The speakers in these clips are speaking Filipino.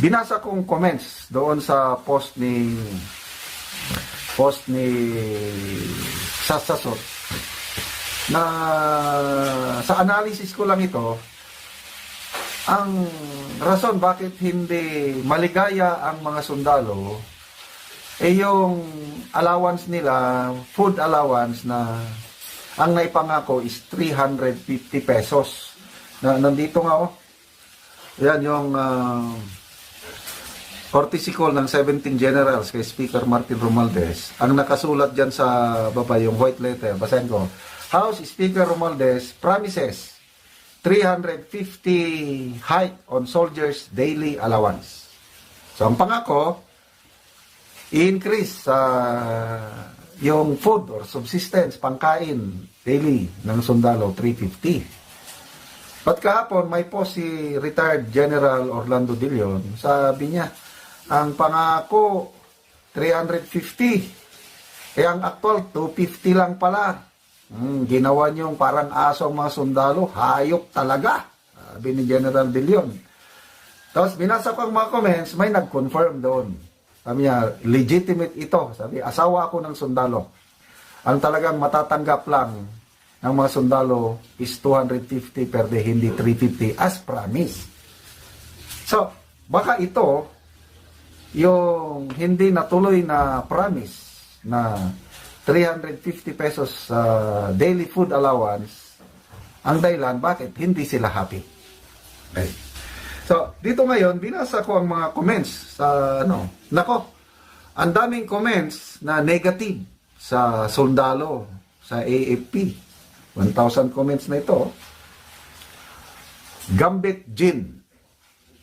Binasa kong comments doon sa post ni Sasasot na sa analysis ko lang ito, ang rason bakit hindi maligaya ang mga sundalo yung allowance nila, food allowance na ang naipangako is 350 pesos. Nandito nga yan yung courtesy call ng 17 generals kay Speaker Martin Romualdez. Ang nakasulat dyan sa baba, yung white letter, basahin ko. House Speaker Romualdez promises 350 hike on soldiers' daily allowance. So, ang pangako, i-increase yung food or subsistence, pangkain, daily ng sundalo, 350. But kahapon, may post si retired General Orlando Dillon. Sabi niya, ang pangako 350. Ang actual 250 lang pala. Ginawa niyong parang aso ang mga sundalo. Hayop talaga. Sabi ni General Dillon. Tapos binasa ko ang mga comments, may nag-confirm doon. Sabi niya, legitimate ito. Sabi, asawa ako ng sundalo. Ang talagang matatanggap lang ng mga sundalo is 250 per day, hindi 350 as promised. So, baka ito yung hindi natuloy na promise na 350 pesos daily food allowance ang dahilan bakit hindi sila happy. Okay. So, dito ngayon, binasa ko ang mga comments sa nako, ang daming comments na negative sa sundalo, sa AFP. 1,000 comments na ito. Gambit Jin.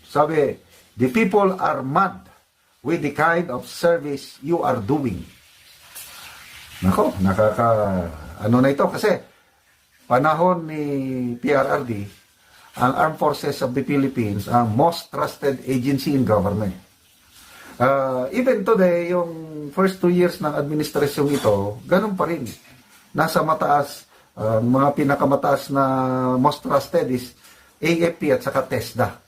Sabi, the people are mad with the kind of service you are doing. Nako, na ito kasi panahon ni PRRD, ang Armed Forces of the Philippines ang most trusted agency in government. Even today, yung first 2 years ng administrasyong ito, ganun pa rin. Nasa mataas, mga pinakamataas na most trusted is AFP at saka TESDA.